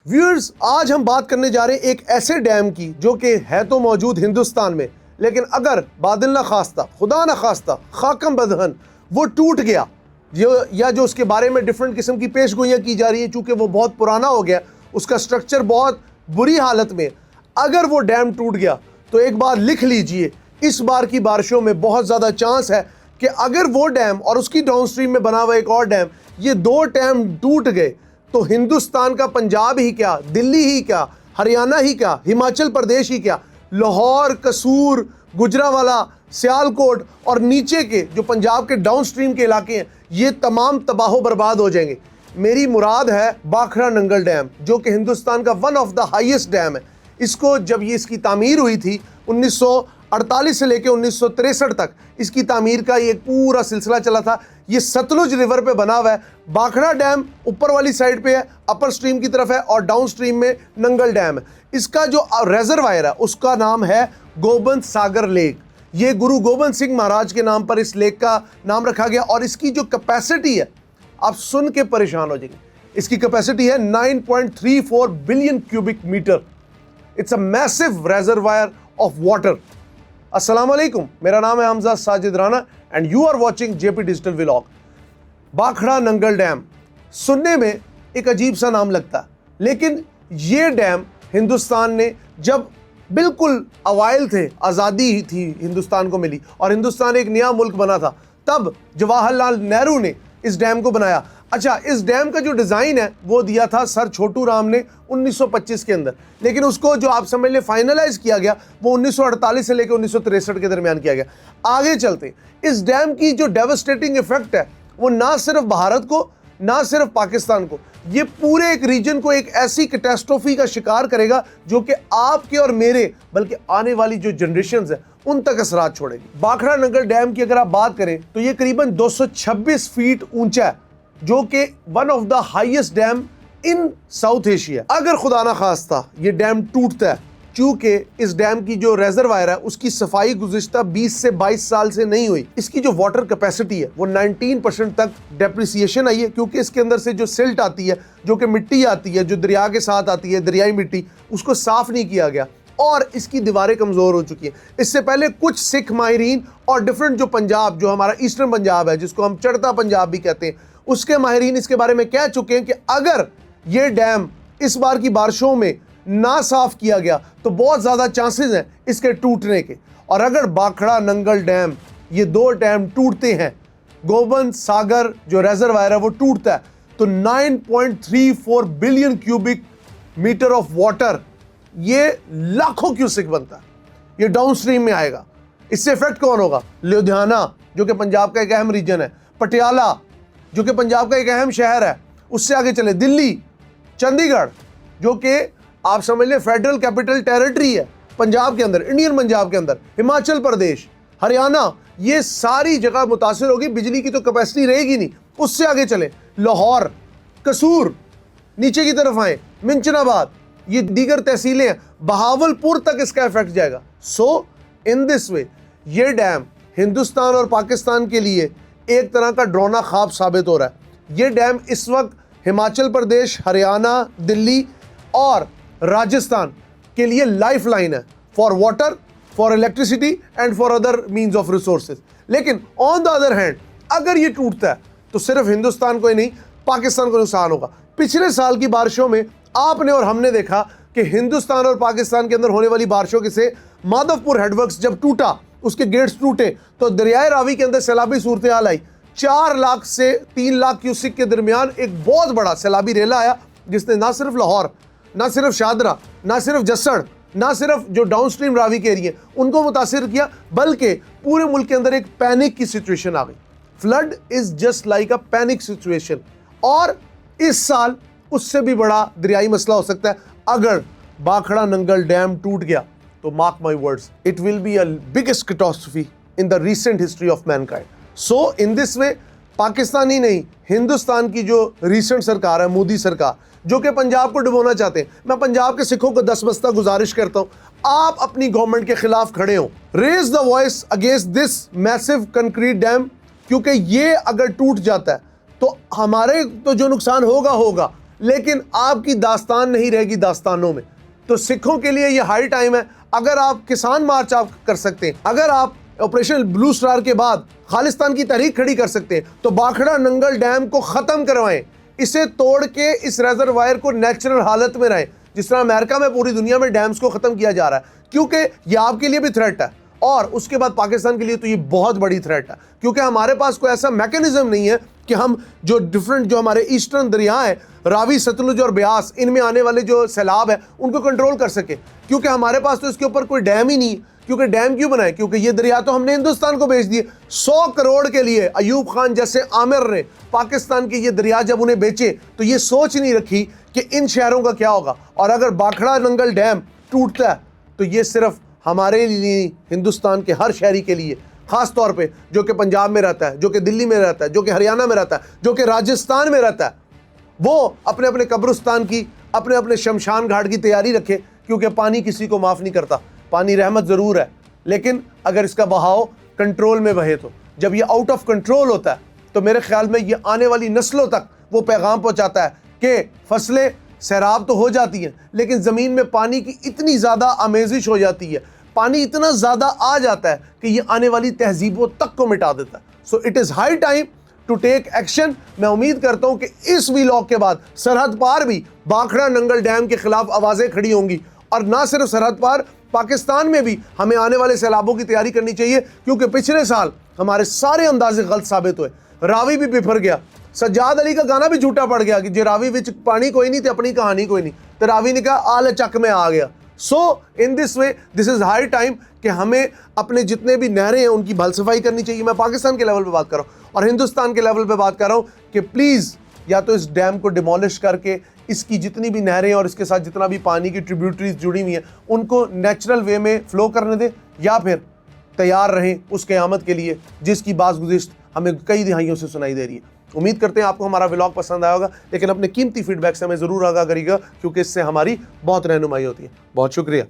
Viewers, आज हम बात करने जा रहे हैं एक ऐसे डैम की जो कि है तो मौजूद हिंदुस्तान में, लेकिन अगर बादल ना खास्ता, खुदा ना खास्ता, खाकम बदहन वो टूट गया या जो उसके बारे में डिफरेंट किस्म की पेशगोइयाँ की जा रही हैं, चूँकि वो बहुत पुराना हो गया, उसका स्ट्रक्चर बहुत बुरी हालत में, अगर वो डैम टूट गया तो एक बार लिख लीजिए, इस बार की बारिशों में बहुत ज़्यादा चांस है कि अगर वो डैम और उसकी डाउनस्ट्रीम में बना हुआ एक और डैम, ये दो डैम टूट गए तो हिंदुस्तान का पंजाब ही क्या, दिल्ली ही क्या, हरियाणा ही क्या, हिमाचल प्रदेश ही क्या, लाहौर, कसूर, गुजरावाला, सियालकोट और नीचे के जो पंजाब के डाउनस्ट्रीम के इलाके हैं, ये तमाम तबाह बर्बाद हो जाएंगे। मेरी मुराद है बाखड़ा नंगल डैम, जो कि हिंदुस्तान का one of the highest dam है। इसको जब ये इसकी तामीर हुई थी 1948 से लेकर 1963 तक इसकी तामीर का ये पूरा सिलसिला चला था। ये सतलुज रिवर पे बना हुआ है। बाखड़ा डैम ऊपर वाली साइड पे है, अपर स्ट्रीम की तरफ है, और डाउन स्ट्रीम में नंगल डैम है। इसका जो रेजरवायर है उसका नाम है गोबंद सागर लेक। ये गुरु गोबिंद सिंह महाराज के नाम पर इस लेक का नाम रखा गया, और इसकी जो कैपेसिटी है आप सुन के परेशान हो जाएंगे। इसकी कैपेसिटी है 9.34 billion cubic metre. It's a massive reservoir of water. अस्सलाम वालेकुम, मेरा नाम है Hamza Sajid Rana and you are watching JP digital vlog. बाखड़ा नंगल डैम सुनने में एक अजीब सा नाम लगता है, लेकिन ये डैम हिंदुस्तान ने जब बिल्कुल अवाइल थे, आज़ादी थी हिंदुस्तान को मिली और हिंदुस्तान एक नया मुल्क बना था, तब जवाहरलाल नेहरू ने इस डैम को बनाया। अच्छा, इस डैम का जो डिज़ाइन है वो दिया था सर छोटू राम ने 1925 के अंदर, लेकिन उसको जो आप समझ लें फाइनलाइज किया गया वो 1948 से लेकर 1963 के दरमियान किया गया। आगे चलते इस डैम की जो डेवास्टेटिंग इफेक्ट है वो ना सिर्फ भारत को, ना सिर्फ पाकिस्तान को, ये पूरे एक रीजन को एक ऐसी कैटास्ट्रोफी का शिकार करेगा जो कि आपके और मेरे बल्कि आने वाली जो जनरेशंस है उन तक असरात छोड़ेगी। बाखड़ा नंगल डैम की अगर आप बात करें तो ये करीबन 226 फीट ऊंचा है, जो कि one of the highest dam in south Asia. अगर खुदा ना खास्ता ये डैम टूटता है, चूंकि इस डैम की जो रेजरवायर है उसकी सफाई गुज़िश्ता 20 से 22 साल से नहीं हुई, इसकी जो वाटर कैपेसिटी है वो 19% तक डेप्रिसिएशन आई है, क्योंकि इसके अंदर से जो सिल्ट आती है, जो कि मिट्टी आती है, जो दरिया के साथ आती है, दरियाई मिट्टी, उसको साफ नहीं किया गया और इसकी दीवारें कमज़ोर हो चुकी हैं। इससे पहले कुछ सिख माहिरीन और डिफरेंट जो पंजाब, जो हमारा ईस्टर्न पंजाब है जिसको हम चढ़ता पंजाब भी कहते हैं, उसके माहिरीन इसके बारे में कह चुके हैं कि अगर ये डैम इस बार की बारिशों में ना साफ किया गया तो बहुत ज़्यादा चांसेस हैं इसके टूटने के। और अगर बाखड़ा नंगल डैम, ये दो डैम टूटते हैं, गोबंद सागर जो रेजरवायर है वो टूटता है, तो 9.34 billion cubic metre of water, ये लाखों क्यूसिक बनता है, ये डाउन स्ट्रीम में आएगा। इससे इफेक्ट कौन होगा? लुधियाना जो कि पंजाब का एक अहम रीजन है, पटियाला जो कि पंजाब का एक अहम शहर है, उससे आगे चले दिल्ली, चंडीगढ़ जो कि आप समझ लें फेडरल कैपिटल टेरिटरी है पंजाब के अंदर, इंडियन पंजाब के अंदर, हिमाचल प्रदेश, हरियाणा, ये सारी जगह मुतासिर होगी। बिजली की तो कैपेसिटी रहेगी नहीं। उससे आगे चले लाहौर, कसूर, नीचे की तरफ आए मिंचनाबाद, ये दीगर तहसीलें हैं, बहावलपुर तक इसका इफेक्ट जाएगा। सो इन दिस वे ये डैम हिंदुस्तान और पाकिस्तान के लिए एक तरह का डरावना ख्वाब साबित हो रहा है। ये डैम इस वक्त हिमाचल प्रदेश, हरियाणा, दिल्ली और राजस्थान के लिए लाइफ लाइन है for water, for electricity and for other means of resources. लेकिन ऑन द अदर हैंड अगर ये टूटता है तो सिर्फ हिंदुस्तान को ही नहीं, पाकिस्तान को नुकसान होगा। पिछले साल की बारिशों में आपने और हमने देखा कि हिंदुस्तान और पाकिस्तान के अंदर होने वाली बारिशों के से माधवपुर हेडवर्क्स जब टूटा, उसके गेट्स टूटे, तो दरियाए रावी के अंदर सैलाबी सूरत हाल आई। 4 लाख से 3 लाख क्यूसिक के दरमियान एक बहुत बड़ा सैलाबी रेला आया, जिसने ना सिर्फ लाहौर, ना सिर्फ शादरा, ना सिर्फ जसड़, ना सिर्फ जो डाउन स्ट्रीम रावी के एरिया उनको मुतासिर किया, बल्कि पूरे मुल्क के अंदर एक पैनिक की सिचुएशन आ गई। Flood is just like a panic situation, और इस साल उससे भी बड़ा दरियाई मसला हो सकता है। अगर बाखड़ा नंगल डैम टूट गया तो mark my words, it will be a biggest catastrophe in the recent history of mankind. So in this way Pakistan ही नहीं, हिंदुस्तान की जो रिसेंट सरकार है, मोदी सरकार, जो कि पंजाब को डुबोना चाहते हैं, मैं पंजाब के सिखों को दसबस्ता गुजारिश करता हूं, आप अपनी गवर्नमेंट के खिलाफ खड़े हो, raise the voice against this massive concrete dam, क्योंकि ये अगर टूट जाता है तो हमारे तो जो नुकसान होगा, लेकिन आपकी दास्तान नहीं रहेगी दास्तानों में। तो सिखों के लिए ये हाई टाइम है। अगर आप किसान मार्च आप कर सकते हैं, अगर आप ऑपरेशन ब्लू स्टार के बाद खालिस्तान की तहरीक खड़ी कर सकते हैं, तो भाखड़ा नंगल डैम को ख़त्म करवाएं, इसे तोड़ के इस रेजरवायर को नेचुरल हालत में रहें, जिस तरह अमेरिका में पूरी दुनिया में डैम्स को ख़त्म किया जा रहा है, क्योंकि ये आपके लिए भी थ्रेट है और उसके बाद पाकिस्तान के लिए तो ये बहुत बड़ी थ्रेट है, क्योंकि हमारे पास कोई ऐसा मैकेनिज्म नहीं है कि हम जो डिफरेंट जो हमारे ईस्टर्न दरिया हैं, रावी, सतलुज और ब्यास, इनमें आने वाले जो सैलाब है उनको कंट्रोल कर सके, क्योंकि हमारे पास तो इसके ऊपर कोई डैम ही नहीं है। क्योंकि डैम क्यों बनाए? क्योंकि ये दरिया तो हमने हिंदुस्तान को बेच दिए। 100 करोड़ के लिए अयूब खान जैसे आमिर ने पाकिस्तान के ये दरिया जब उन्हें बेचे तो ये सोच नहीं रखी कि इन शहरों का क्या होगा। और अगर भाखड़ा नंगल डैम टूटता है तो ये सिर्फ हमारे लिए, हिंदुस्तान के हर शहरी के लिए, खास तौर पे जो कि पंजाब में रहता है, जो कि दिल्ली में रहता है, जो कि हरियाणा में रहता है, जो कि राजस्थान में रहता है, वो अपने अपने कब्रिस्तान की, अपने अपने शमशान घाट की तैयारी रखे, क्योंकि पानी किसी को माफ़ नहीं करता। पानी रहमत ज़रूर है, लेकिन अगर इसका बहाव कंट्रोल में बहे तो, जब ये आउट ऑफ कंट्रोल होता है तो मेरे ख्याल में ये आने वाली नस्लों तक वो पैगाम पहुंचाता है कि फसलें सैराब तो हो जाती हैं, लेकिन ज़मीन में पानी की इतनी ज़्यादा आमेजिश हो जाती है, पानी इतना ज़्यादा आ जाता है कि ये आने वाली तहजीबों तक को मिटा देता है। So it is high time to take action. मैं उम्मीद करता हूँ कि इस वीलॉग के बाद सरहद पार भी भाखड़ा नंगल डैम के खिलाफ आवाज़ें खड़ी होंगी, और ना सिर्फ सरहद पार, पाकिस्तान में भी हमें आने वाले सैलाबों की तैयारी करनी चाहिए, क्योंकि पिछले साल हमारे सारे अंदाजे गलत साबित हुए। रावी भी बिफर गया, सज्जाद अली का गाना भी झूठा पड़ गया कि जे रावी विच पानी कोई नहीं तो अपनी कहानी कोई नहीं, तो रावी ने कहा आल चक में आ गया। So in this way this is high time कि हमें अपने जितने भी नहरें हैं उनकी भल सफाई करनी चाहिए। मैं पाकिस्तान के लेवल पे बात कर रहा हूँ और हिंदुस्तान के लेवल पे बात कर रहा हूँ कि प्लीज़ या तो इस डैम को डिमोलिश करके इसकी जितनी भी नहरें और इसके साथ जितना भी पानी की ट्रिब्यूटरीज जुड़ी हुई हैं उनको नेचुरल वे में फ़्लो करने दें, या फिर तैयार रहें उस क़यामत के लिए जिसकी बाज़गुज़िश्त हमें कई दिहाइयों से सुनाई दे रही है। उम्मीद करते हैं आपको हमारा व्लॉग पसंद आया होगा, लेकिन अपने कीमती फीडबैक से हमें ज़रूर आगाह करिएगा, क्योंकि इससे हमारी बहुत रहनुमाई होती है। बहुत शुक्रिया।